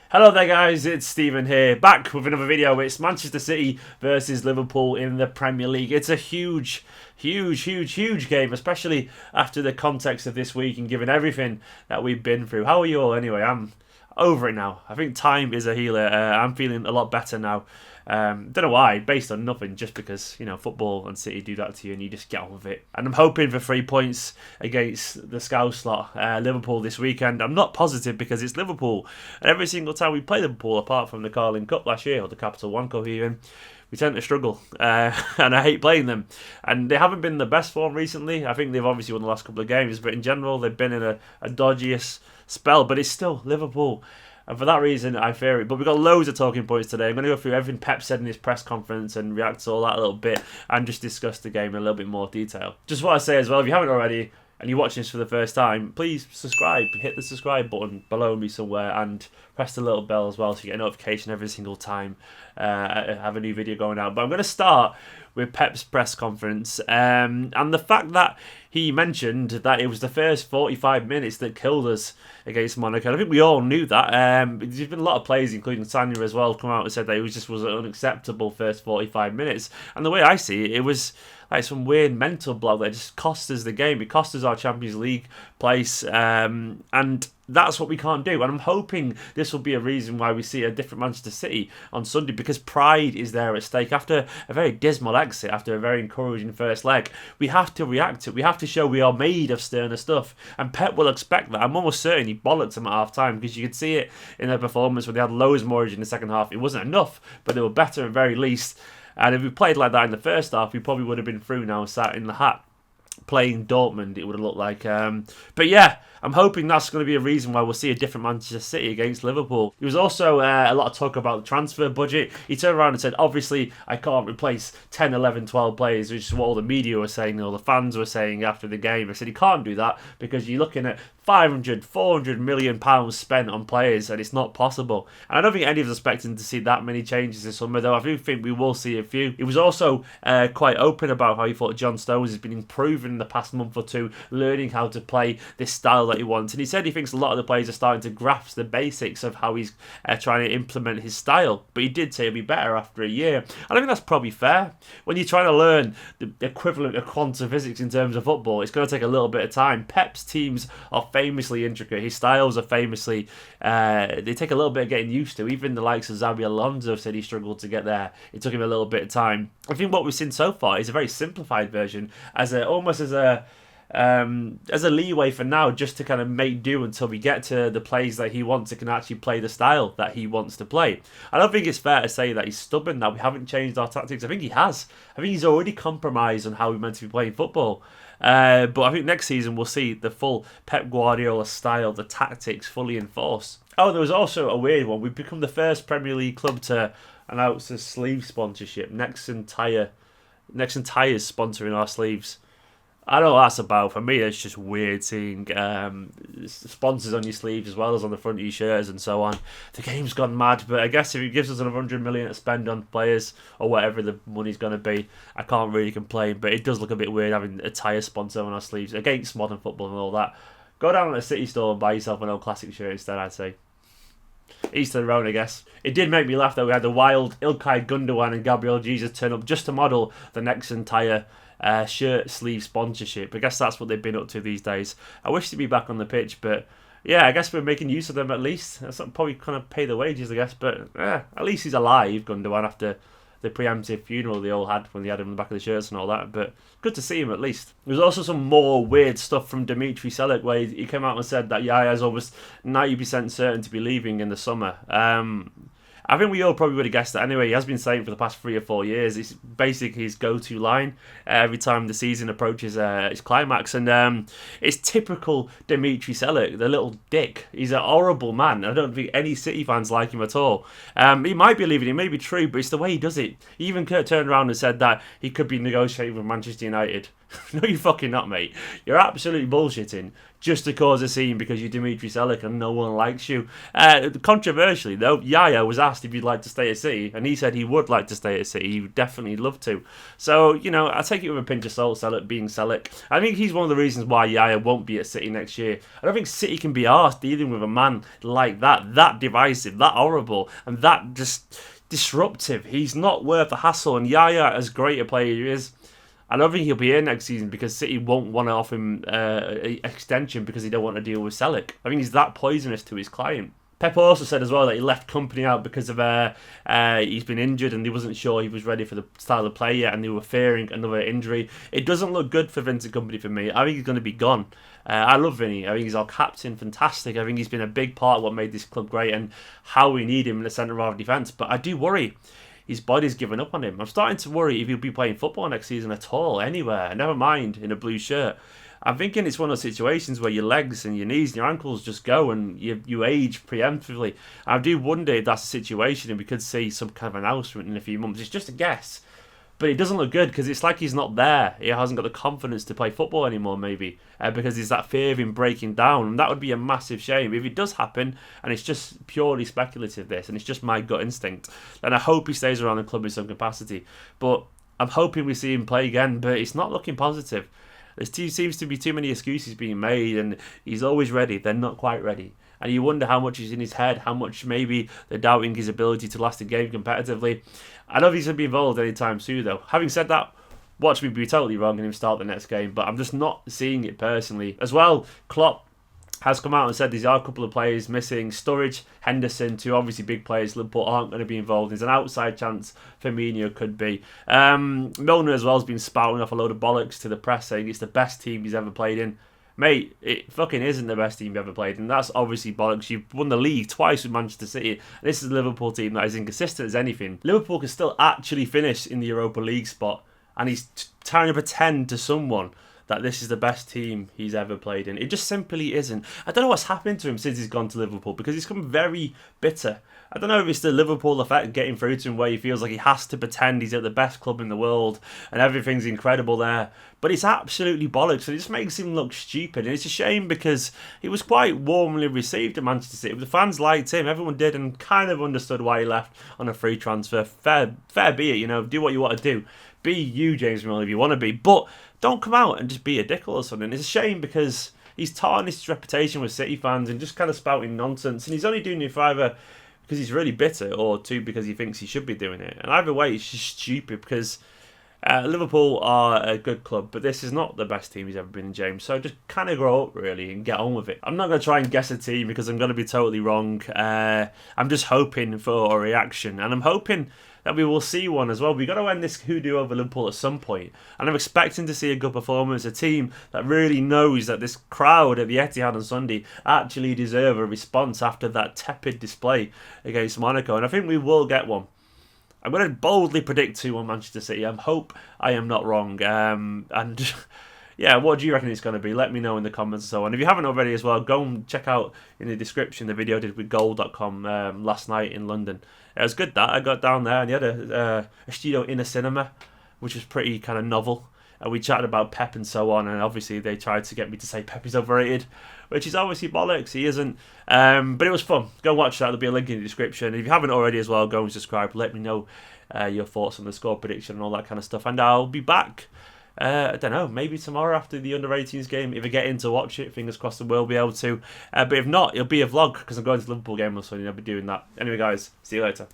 Hello there guys, it's Stephen here, back with another video. It's Manchester City versus Liverpool in the Premier League. It's a huge game, especially after the context of this week and given everything that we've been through. How are you all anyway? I'm over it now. I think time is a healer. I'm feeling a lot better now. Don't know why, based on nothing, just because, football and City do that to you and you just get on with it. And I'm hoping for 3 points against the Scouse lot, Liverpool this weekend. I'm not positive because it's Liverpool. And every single time we play Liverpool, apart from the Carling Cup last year, or the Capital One Cup even, we tend to struggle. And I hate playing them. And they haven't been in the best form recently. I think they've obviously won the last couple of games, but in general, they've been in a dodgiest spell. But it's still Liverpool. And for that reason, I fear it. But we've got loads of talking points today. I'm going to go through everything Pep said in his press conference and react to all that a little bit and just discuss the game in a little bit more detail. Just what I say as well, if you haven't already and you're watching this for the first time, please subscribe. Hit the subscribe button below me somewhere and press the little bell as well so you get a notification every single time I have a new video going out. But I'm going to start with Pep's press conference and the fact that he mentioned that it was the first 45 minutes that killed us against Monaco. I think we all knew that. There's been a lot of players, including Sanya as well, come out and said that it was an unacceptable first 45 minutes. And the way I see it, it was like some weird mental block that just cost us the game. It cost us our Champions League place, and that's what we can't do. And I'm hoping this will be a reason why we see a different Manchester City on Sunday, because pride is there at stake. After a very dismal exit, after a very encouraging first leg, we have to react to it. We have to show we are made of sterner stuff. And Pep will expect that. I'm almost certain he bollocked them at half-time, because you could see it in their performance when they had loads more in the second half. It wasn't enough, but they were better at very least. And if we played like that in the first half, we probably would have been through now, sat in the hat. Playing Dortmund, it would have looked like. But yeah, I'm hoping that's going to be a reason why we'll see a different Manchester City against Liverpool. There was also a lot of talk about the transfer budget. He turned around and said, obviously, I can't replace 10, 11, 12 players, which is what all the media were saying, all the fans were saying after the game. I said, he can't do that because you're looking at 500, 400 million pounds spent on players, and it's not possible. And I don't think any of us expecting to see that many changes this summer, though I do think we will see a few. He was also quite open about how he thought John Stones has been improving in the past month or two, learning how to play this style that he wants. And he said he thinks a lot of the players are starting to grasp the basics of how he's trying to implement his style. But he did say it'll be better after a year. And I think that's probably fair. When you're trying to learn the equivalent of quantum physics in terms of football, it's going to take a little bit of time. Pep's teams are famously intricate. His styles are famously, they take a little bit of getting used to. Even the likes of Xabi Alonso said he struggled to get there. It took him a little bit of time. I think what we've seen so far is a very simplified version, almost as a leeway for now, just to kind of make do until we get to the plays that he wants and can actually play the style that he wants to play. I don't think it's fair to say that he's stubborn, that we haven't changed our tactics. I think he has. I think he's already compromised on how we're meant to be playing football. But I think next season we'll see the full Pep Guardiola style, the tactics fully in force. Oh, there was also a weird one. We've become the first Premier League club to announce a sleeve sponsorship. Nexon Tires sponsoring our sleeves. I don't know what that's about. For me, it's just weird seeing sponsors on your sleeves as well as on the front of your shirts and so on. The game's gone mad, but I guess if it gives us another 100 million to spend on players or whatever the money's going to be, I can't really complain. But it does look a bit weird having a tyre sponsor on our sleeves against modern football and all that. Go down to the City store and buy yourself an old classic shirt instead, I'd say. Each to their own, I guess. It did make me laugh that we had the wild Ilkay Gundogan and Gabriel Jesus turn up just to model the Nexon Tyre shirt sleeve sponsorship. I guess that's what they've been up to these days. I wish to be back on the pitch, but yeah, I guess we're making use of them at least. That's probably kind of pay the wages, I guess, but at least he's alive, Gundogan, after the preemptive funeral they all had when they had him in the back of the shirts and all that. But good to see him at least. There's also some more weird stuff from Dimitri Seluk, where he came out and said that Yaya's almost 90% certain to be leaving in the summer. I think we all probably would have guessed that anyway. He has been saying for the past 3 or 4 years. It's basically his go-to line every time the season approaches its climax. And it's typical Dimitri Seluk, the little dick. He's a horrible man. I don't think any City fans like him at all. He might be leaving. It may be true, but it's the way he does it. He even turned around and said that he could be negotiating with Manchester United. No, you're fucking not, mate. You're absolutely bullshitting. just to cause a scene because you're Dimitri Seluk and no one likes you. Controversially, though, Yaya was asked if he'd like to stay at City, and he said he would like to stay at City. He would definitely love to. So, I take it with a pinch of salt, Seluk being Seluk. I think he's one of the reasons why Yaya won't be at City next year. I don't think City can be arsed dealing with a man like that divisive, that horrible, and that just disruptive. He's not worth the hassle, and Yaya, as great a player he is, I don't think he'll be here next season because City won't want to offer him an extension because they don't want to deal with Seluk. I think he's that poisonous to his client. Pep also said as well that he left Kompany out because of he's been injured and he wasn't sure he was ready for the style of play yet, and they were fearing another injury. It doesn't look good for Vincent Kompany for me. I think he's going to be gone. I love Vinny. I think he's our captain, fantastic. I think he's been a big part of what made this club great and how we need him in the centre of defence. But I do worry his body's given up on him. I'm starting to worry if he'll be playing football next season at all, anywhere. Never mind in a blue shirt. I'm thinking it's one of those situations where your legs and your knees and your ankles just go and you age preemptively. I do wonder if that's the situation and we could see some kind of announcement in a few months. It's just a guess. But it doesn't look good because it's like he's not there. He hasn't got the confidence to play football anymore, maybe, because there's that fear of him breaking down. And that would be a massive shame. If it does happen, and it's just purely speculative, this, and it's just my gut instinct, then I hope he stays around the club in some capacity. But I'm hoping we see him play again, but it's not looking positive. There seems to be too many excuses being made, and he's always ready. They're not quite ready. And you wonder how much is in his head, how much maybe they're doubting his ability to last a game competitively. I don't think he's going to be involved anytime soon, though. Having said that, watch me be totally wrong and him start the next game, but I'm just not seeing it personally. As well, Klopp has come out and said there are a couple of players missing. Sturridge, Henderson, two obviously big players. Liverpool aren't going to be involved. There's an outside chance Firmino could be. Milner as well has been spouting off a load of bollocks to the press saying it's the best team he's ever played in. Mate, it fucking isn't the best team you've ever played, and that's obviously bollocks. You've won the league twice with Manchester City, and this is a Liverpool team that is inconsistent as anything. Liverpool can still actually finish in the Europa League spot, and he's trying to pretend to someone that this is the best team he's ever played in. It just simply isn't. I don't know what's happened to him since he's gone to Liverpool, because he's come very bitter. I don't know if it's the Liverpool effect getting through to him where he feels like he has to pretend he's at the best club in the world and everything's incredible there. But it's absolutely bollocks, and it just makes him look stupid. And it's a shame because he was quite warmly received at Manchester City. The fans liked him, everyone did, and kind of understood why he left on a free transfer. Fair be it, do what you want to do. Be you, James Milner, if you want to be. But don't come out and just be a dickle or something. It's a shame because he's tarnished his reputation with City fans and just kind of spouting nonsense. And he's only doing it for either because he's really bitter or two because he thinks he should be doing it. And either way, it's just stupid because Liverpool are a good club, but this is not the best team he's ever been in, James. So just kind of grow up, really, and get on with it. I'm not going to try and guess a team because I'm going to be totally wrong. I'm just hoping for a reaction, and I'm hoping that we will see one as well. We've got to end this hoodoo over Liverpool at some point, and I'm expecting to see a good performance, a team that really knows that this crowd at the Etihad on Sunday actually deserve a response after that tepid display against Monaco, and I think we will get one. I'm going to boldly predict 2-1 Manchester City. I hope I am not wrong. And yeah, what do you reckon it's going to be? Let me know in the comments and so on. If you haven't already as well, go and check out in the description the video I did with goal.com last night in London. It was good that. I got down there and they had a studio in a cinema, which was pretty kind of novel. We chatted about Pep and so on, and obviously they tried to get me to say Pep is overrated, which is obviously bollocks. He isn't. But it was fun. Go watch that. There'll be a link in the description. If you haven't already as well, go and subscribe. Let me know your thoughts on the score prediction and all that kind of stuff. And I'll be back, I don't know, maybe tomorrow after the under-18s game. If I get in to watch it, fingers crossed I will be able to. But if not, it'll be a vlog because I'm going to the Liverpool game on Sunday. I'll be doing that. Anyway, guys, see you later.